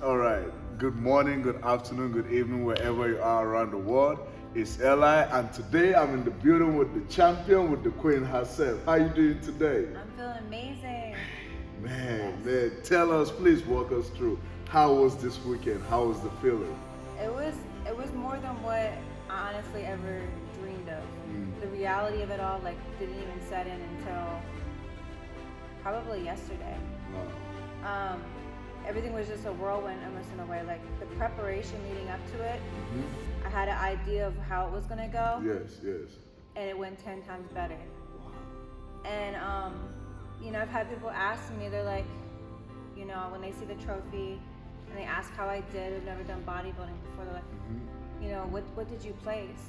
All right. Good morning, good afternoon, good evening, wherever you are around the world. It's Eli, and today I'm in the building with the champion, with the queen herself. How you doing today? I'm feeling amazing. Man, tell us, please walk us through. How was this weekend? How was the feeling? It was it was more than what I honestly ever dreamed of. Mm. The reality of it all like didn't even set in until probably yesterday. Wow. Um, Everything was just a whirlwind almost in a way. Like the preparation leading up to it, Mm-hmm. I had an idea of how it was gonna go, Yes. and it went 10 times better. Wow. And I've had people ask me, they're like, when they see the trophy and they ask how I did, I've never done bodybuilding before, they're like, Mm-hmm. what did you place?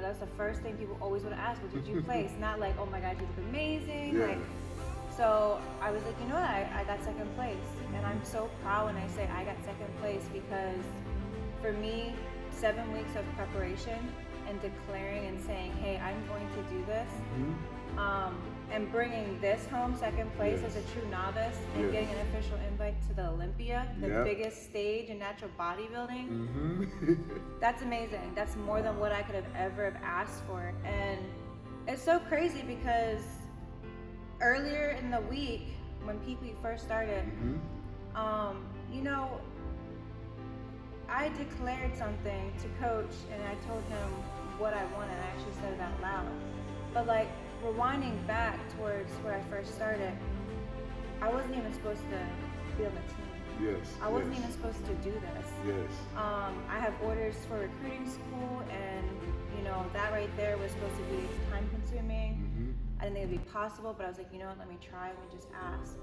That's the first thing people always would ask, what did you place? Not like, oh my gosh, you look amazing. Yeah. Like, so I was like, you know what, I got second place. And I'm so proud when I say I got second place because for me, 7 weeks of preparation and declaring and saying, hey, I'm going to do this, and bringing this home second place as a true novice and getting an official invite to the Olympia, the biggest stage in natural bodybuilding, that's amazing. That's more than what I could have ever have asked for. And it's so crazy because earlier in the week when Peak Week first started, I declared something to coach and I told him what I wanted. I actually said it out loud. But like rewinding back towards where I first started, I wasn't even supposed to be on the team. Yes. I wasn't even supposed to do this. Yes. I have orders for recruiting school, and that right there was supposed to be time consuming. I didn't think it'd be possible, but I was like, you know what, let me try, let me just ask.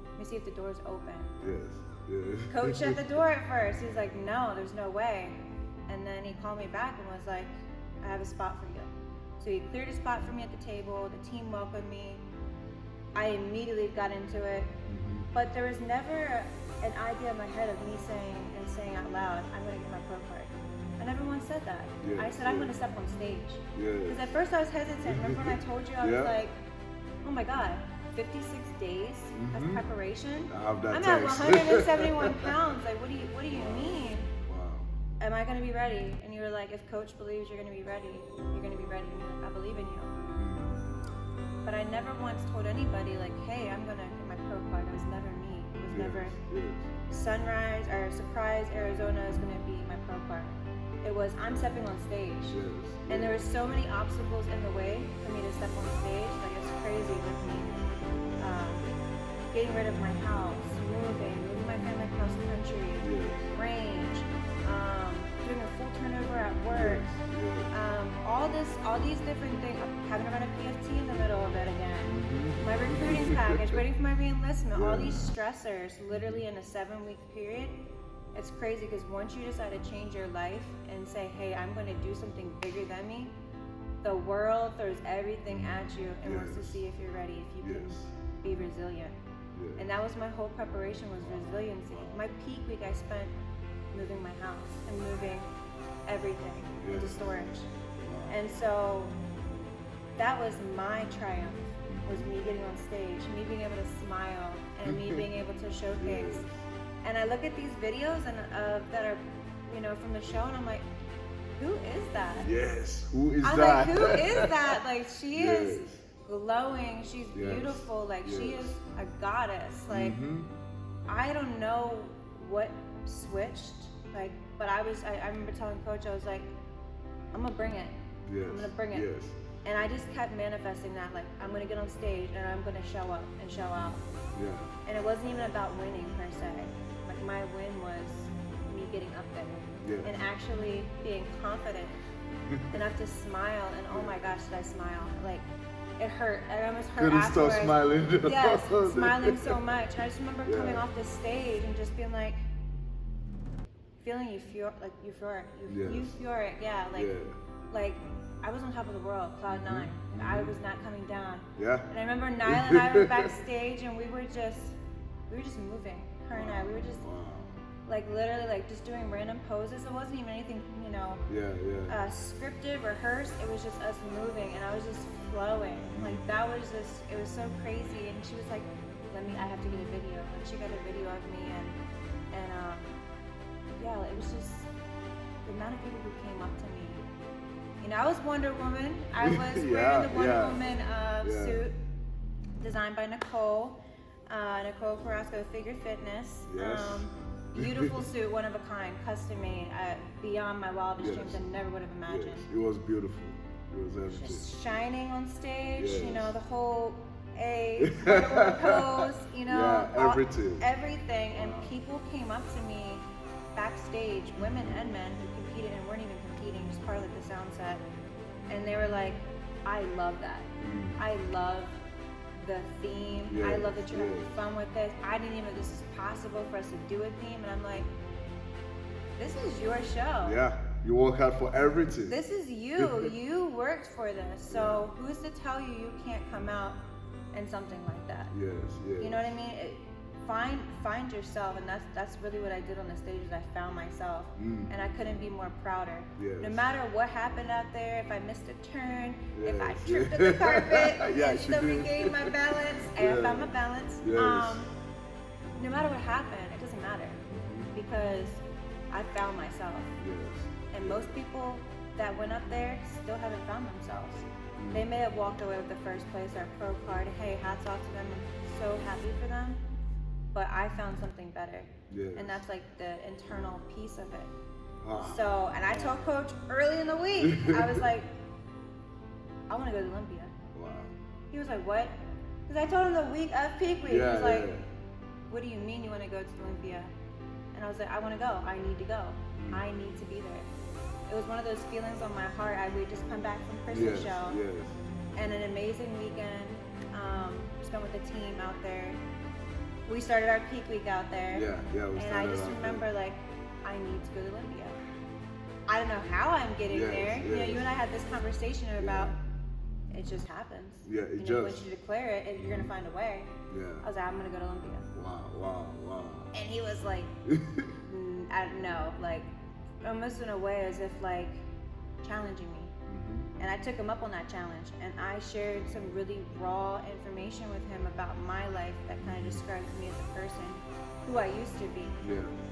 Let me see if the door's open. Yes. Coach shut the door at first. He was like, no, there's no way. And then he called me back and was like, I have a spot for you. So he cleared a spot for me at the table. The team welcomed me. I immediately got into it. But there was never an idea in my head of me saying out loud, I'm going to get my pro card. I never once said that. I said, I'm going to step on stage. Because at first I was hesitant. Remember when I told you, I was like, oh my God, 56 days of preparation? I'm at 171 pounds. Like, what do you mean? Wow. Am I going to be ready? And you were like, if coach believes you're going to be ready, you're going to be ready. And you're like, I believe in you. But I never once told anybody, like, hey, I'm going to get my pro card. It was never me. It was never Sunrise or Surprise, Arizona is going to be my pro card. It was, I'm stepping on stage. And there were so many obstacles in the way for me to step on stage. Like, it's crazy with me. Getting rid of my house, moving my family across the country, range, doing a full turnover at work, all these different things, having to run a PFT in the middle of it again, my recruiting package, waiting for my re-enlistment, all these stressors literally in a 7-week period. It's crazy because once you decide to change your life and say, hey, I'm going to do something bigger than me, the world throws everything at you and wants to see if you're ready, if you can be resilient. And that was my whole preparation, was resiliency. My peak week I spent moving my house and moving everything into storage. And so that was my triumph, was me getting on stage, me being able to smile, and me being able to showcase. And I look at these videos and that are, from the show, and I'm like, who is that? Yes, who is I'm that? like, who is that? Like, she is glowing. She's beautiful. Like, she is a goddess. Like, I don't know what switched. Like, but I remember telling coach, I was like, I'm gonna bring it. I'm gonna bring it. And I just kept manifesting that, like, I'm gonna get on stage and I'm gonna show up and show out. And it wasn't even about winning per se. Like, my win was me getting up there and actually being confident enough to smile. And oh my gosh, did I smile? Like, it hurt. I almost hurt Couldn't afterwards. stop smiling. Yes, smiling so much. I just remember coming off the stage and just being like, feeling euphoric, like I was on top of the world, cloud 9. I was not coming down. And I remember Nyla and I were backstage, and we were just moving. Her and I, we were just like literally like just doing random poses. It wasn't even anything, scripted, rehearsed. It was just us moving, and I was just flowing. Like that was just, it was so crazy. And she was like, I have to get a video. And she got a video of me, and yeah, it was just the amount of people who came up to me. You know, I was Wonder Woman. I was wearing the Wonder Woman suit designed by Nicole Carrasco, Figure Fitness. Yes. Beautiful suit, one of a kind, custom made, beyond my wildest dreams. I never would have imagined. Yes. It was beautiful. It was everything. Just shining on stage, Yes. you know, the whole Wonder Woman pose, you know, everything. And people came up to me backstage, women and men who competed and weren't even competing, just part of like the sound set, and they were like, I love that. I love the theme. I love that you're having fun with this. I didn't even know this is possible for us to do a theme. And I'm like, this is your show. Yeah, you work hard for everything. This is you. You worked for this. So who's to tell you can't come out and something like that? Yes, yes. You know what I mean? Find yourself, and that's really what I did on the stage. Is I found myself, and I couldn't be more prouder. Yes. No matter what happened out there, if I missed a turn, if I tripped at the carpet, and still regained my balance, and I found my balance. Yes. No matter what happened, it doesn't matter because I found myself. Yes. And most people that went up there still haven't found themselves. They may have walked away with the first place or pro card. Hey, hats off to them. I'm so happy for them. But I found something better. Yes. And that's like the internal piece of it. Wow. So, and I told Coach early in the week, I was like, I want to go to Olympia. Wow. He was like, what? Because I told him the week of peak week. He was like, what do you mean you want to go to Olympia? And I was like, I want to go. I need to go. I need to be there. It was one of those feelings on my heart. We had just come back from Chris's show. Yes. And an amazing weekend. Spent with the team out there. We started our peak week out there. And I just remember like, I need to go to Olympia. I don't know how I'm getting there. You know, you and I had this conversation about it just happens. Yeah, it you know, just. once you declare it, you're gonna find a way. Yeah. I was like, I'm gonna go to Olympia. Wow. And he was like, I don't know, like almost in a way as if like challenging me. And I took him up on that challenge, and I shared some really raw information with him about my life that kind of describes me as a person, who I used to be,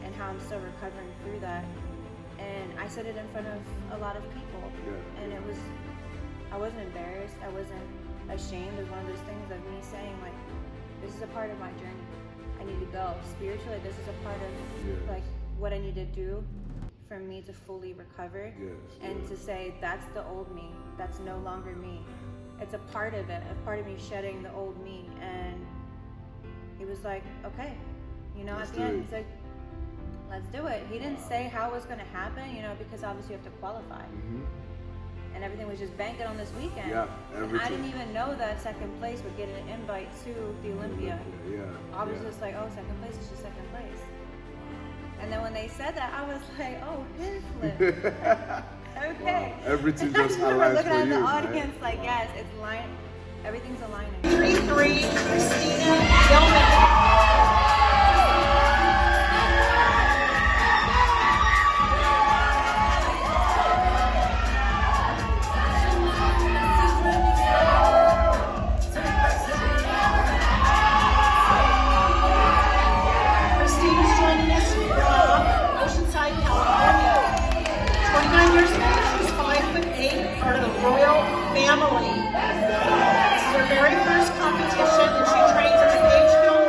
and how I'm still recovering through that. And I said it in front of a lot of people, and I wasn't embarrassed, I wasn't ashamed. It was one of those things of me saying like, this is a part of my journey. I need to go spiritually. This is a part of like what I need to do for me to fully recover, and to say that's the old me, that's no longer me. It's a part of it, a part of me shedding the old me. And he was like, okay, you know, at the end he's like, let's do it. He didn't say how it was going to happen, you know, because obviously you have to qualify. And everything was just banking on this weekend. And I didn't even know that second place would get an invite to the Olympia. I was just like, oh, second place is just second place. And then when they said that, I was like, oh, his flip. Okay. Wow. Everything just I remember aligns looking for at you, the right? audience like, yes, it's lining. Everything's aligning. 3-3, Christina, Gilman. Family. This is her very first competition, and she trains at the Gage Film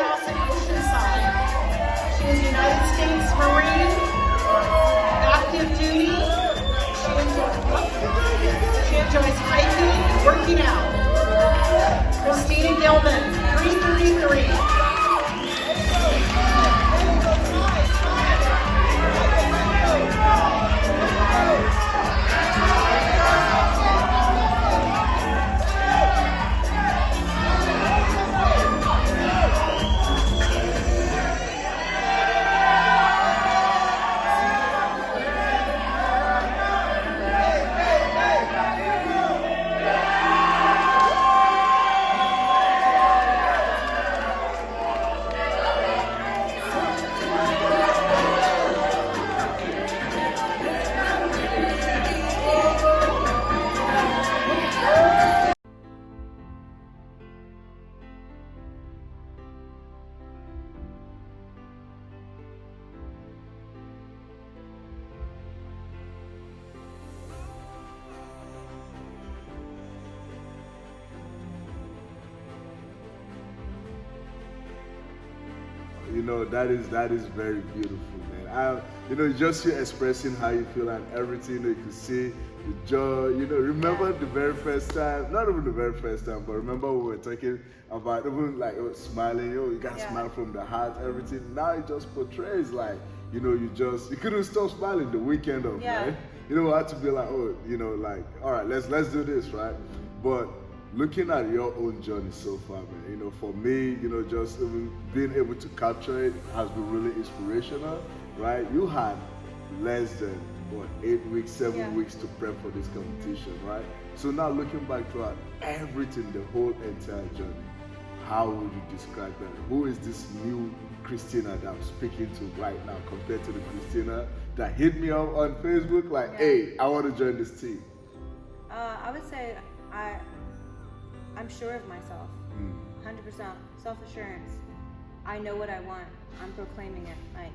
that is very beautiful, man. Just you expressing how you feel and everything. You can see the joy. Remember the very first time, not even the very first time, but remember we were talking about even like smiling. You got smile from the heart, everything. Now it just portrays like you couldn't stop smiling the weekend of, man. We had to be like, like, all right, let's do this, right? But looking at your own journey so far, man, for me, just even being able to capture it has been really inspirational, right? You had less than 8 weeks, 7 weeks to prep for this competition, right? So now looking back throughout everything, the whole entire journey, how would you describe that? Who is this new Christina that I'm speaking to right now compared to the Christina that hit me up on Facebook like, hey, I want to join this team? I would say I'm sure of myself, 100%. Self-assurance. I know what I want. I'm proclaiming it. Like,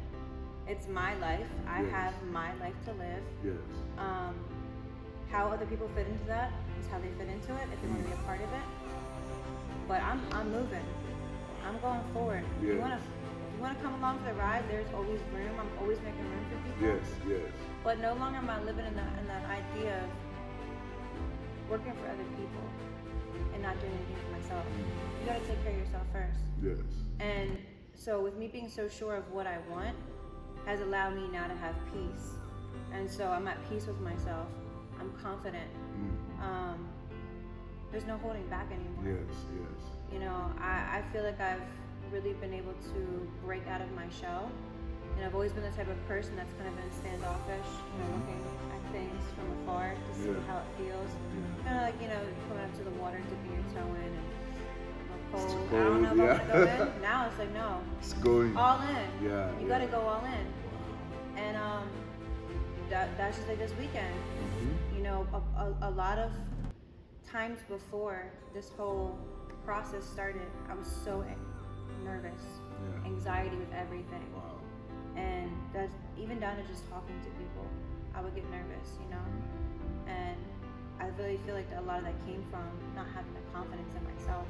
it's my life. I have my life to live. Yes. How other people fit into that is how they fit into it, if they want to be a part of it. But I'm moving. I'm going forward. If you want to come along for the ride, there's always room. I'm always making room for people. Yes. But no longer am I living in that idea of working for other people and not doing anything for myself. You gotta take care of yourself first. Yes. And so with me being so sure of what I want has allowed me now to have peace. And so I'm at peace with myself. I'm confident. There's no holding back anymore. Yes. I feel like I've really been able to break out of my shell. And I've always been the type of person that's kind of been standoffish, looking at things from afar to see how it feels. Kind of like, coming up to the water, dipping your toe in, and cold. I don't know if I want to go in. Now it's like, no. It's going. All in. Yeah. You got to go all in. And that's just like this weekend. A lot of times before this whole process started, I was so nervous, anxiety with everything. Wow. And that's even down to just talking to people. I would get nervous, and I really feel like a lot of that came from not having the confidence in myself.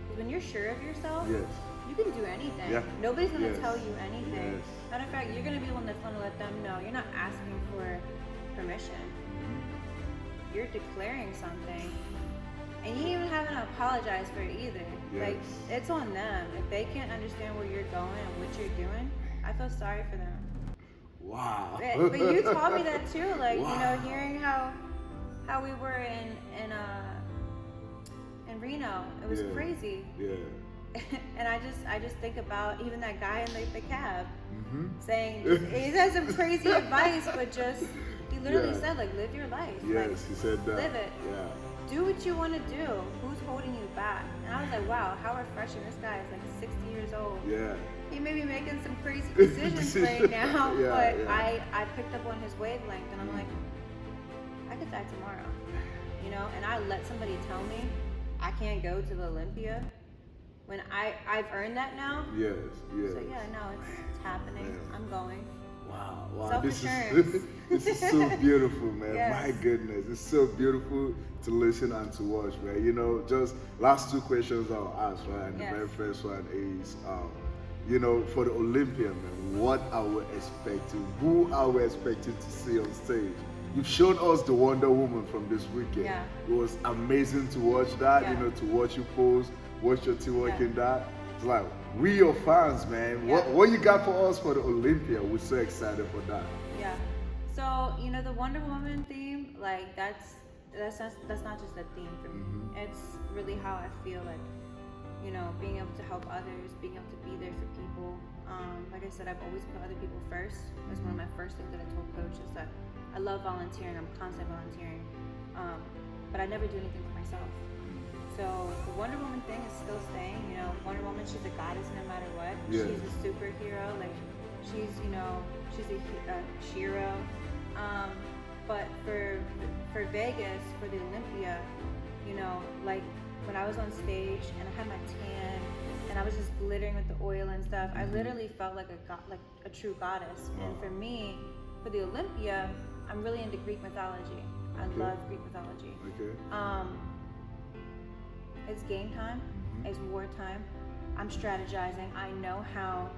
Because when you're sure of yourself, you can do anything. Yeah. Nobody's going to tell you anything. Yes. Matter of fact, you're going to be the one that's going to let them know. You're not asking for permission. You're declaring something. And you don't even having to apologize for it either. Like, it's on them. If they can't understand where you're going and what you're doing, I feel sorry for them. Wow. But you taught me that too. Like, hearing how we were in Reno, it was crazy. Yeah. And I just think about even that guy in the cab saying he has some crazy advice, but just he literally said, like, live your life. Yes, like, he said that. Live it. Yeah. Do what you want to do. Who's holding you back? And I was like, wow, how refreshing. This guy is like 60 years old. Yeah. He may be making some crazy decisions right now, but I picked up on his wavelength, and I'm like, I could die tomorrow, and I let somebody tell me I can't go to the Olympia when I've earned that now. Yes. So it's happening. Man. I'm going. Wow. This Self-assurance. is so beautiful, man. Yes. My goodness, it's so beautiful to listen and to watch, man. Just last two questions I'll ask, right? And the very first one is, for the Olympia, man, what are we expecting? Who are we expecting to see on stage? You've shown us the Wonder Woman from this weekend. Yeah. It was amazing to watch that, to watch you pose, watch your team work in that. It's like, we your fans, man. What you got for us for the Olympia? We're so excited for that. Yeah. So, the Wonder Woman theme, like, that's not just a theme for me. It's really how I feel like, being able to help others, being able to be there for people. Like I said, I've always put other people first. It was one of my first things that I told Coach is that I love volunteering. I'm constantly volunteering. But I never do anything for myself. So the Wonder Woman thing is still staying. Wonder Woman, she's a goddess no matter what. Yes. She's a superhero. Like, she's a hero. But for Vegas, for the Olympia, like when I was on stage and I had my tan and I was just glittering with the oil and stuff, I literally felt like a true goddess. Wow. And for me, for the Olympia, I'm really into Greek mythology. I love Greek mythology. Okay. It's game time. It's wartime. I'm strategizing. I know how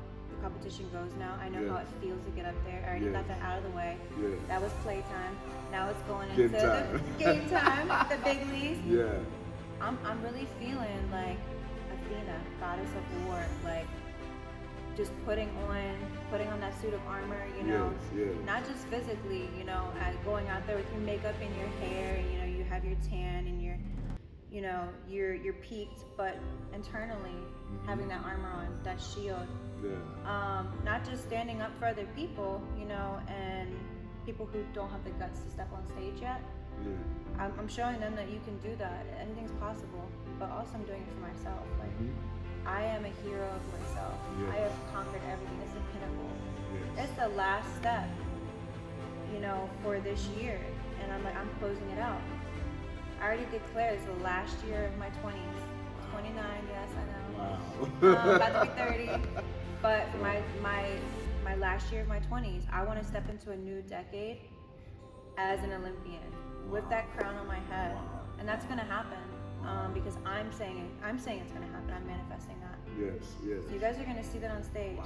competition goes now. I know Yeah. how it feels to get up there. I already Yeah. got that out of the way. Yeah. That was playtime. Now it's going Game into time. the game time, the big leagues. Yeah. I'm really feeling like Athena, goddess of war, like just putting on that suit of armor, you know, Yes, yes. not just physically, you know, going out there with your makeup and your hair, you know, you have your tan and your, you know, you're peaked, but internally having that armor on, that shield. Yeah. Not just standing up for other people, you know, and people who don't have the guts to step on stage yet. Yeah. I'm showing them that you can do that. Anything's possible, but also I'm doing it for myself. Like, I am a hero of myself. Yes. I have conquered everything. It's the pinnacle. Yes. It's the last step, you know, for this year. And I'm like, I'm closing it out. I already declared it's the last year of my 20s. 29, yes, I know. Wow. About to be 30. But for my last year of my 20s, I want to step into a new decade as an Olympian with that crown on my head. And that's going to happen. Because I'm saying it's going to happen. I'm manifesting that. Yes, yes. So you guys are going to see that on stage.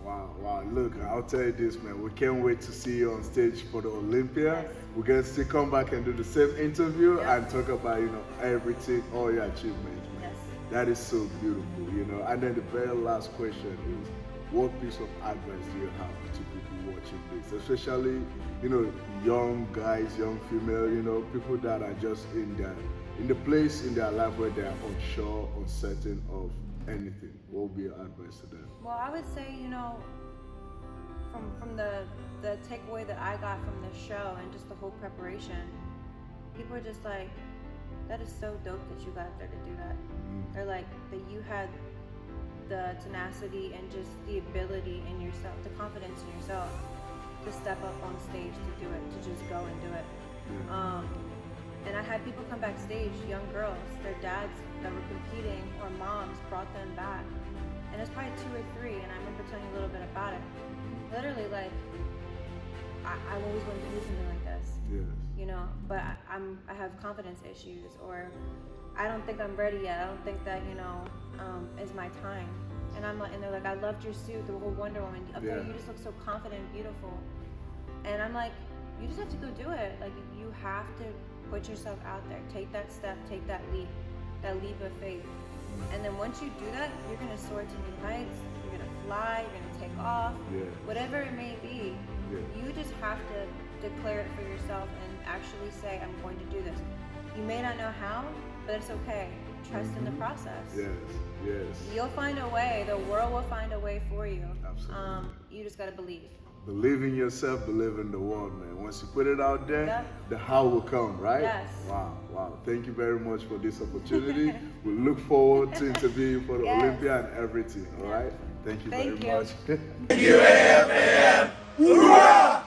Wow. Look, I'll tell you this, man. We can't wait to see you on stage for the Olympia. Yes. We're going to still come back and do the same interview Yep. and talk about, you know, everything, all your achievements, man. Yes. That is so beautiful, you know. And then the very last question is, what piece of advice do you have to people watching this? Especially, you know, young guys, young female, you know, people that are just in the place in their life where they are unsure, uncertain of anything. What would be your advice to them? Well, I would say, you know, from the takeaway that I got from the show and just the whole preparation, people are just like, that is so dope that you got there to do that. They're like, that you had the tenacity and just the ability in yourself, the confidence in yourself to step up on stage to do it, to just go and do it. And I had people come backstage, young girls, their dads that were competing or moms brought them back. And it's probably 2 or 3, and I remember telling you a little bit about it. Literally, like, I always wanted to do something like this. Yes. You know, but I have confidence issues, or I don't think I'm ready yet. I don't think that, you know, is my time. And I'm like, and they're like, I loved your suit, the whole Wonder Woman. Up there, you just look so confident and beautiful. And I'm like, you just have to go do it. Like, you have to put yourself out there. Take that step, take that leap of faith. And then once you do that, you're gonna soar to new heights. You're gonna fly. You're gonna take off. Whatever it may be, you just have to declare it for yourself and actually say, I'm going to do this. You may not know how, but it's okay. Trust in the process. Yes. You'll find a way. The world will find a way for you. Absolutely. You just gotta believe. Believe in yourself, believe in the world, man. Once you put it out there, the how will come, right? Yes. Wow. Thank you very much for this opportunity. We look forward to interviewing you for the Olympia and everything, all right? Thank you very much. Thank you. Hoorah!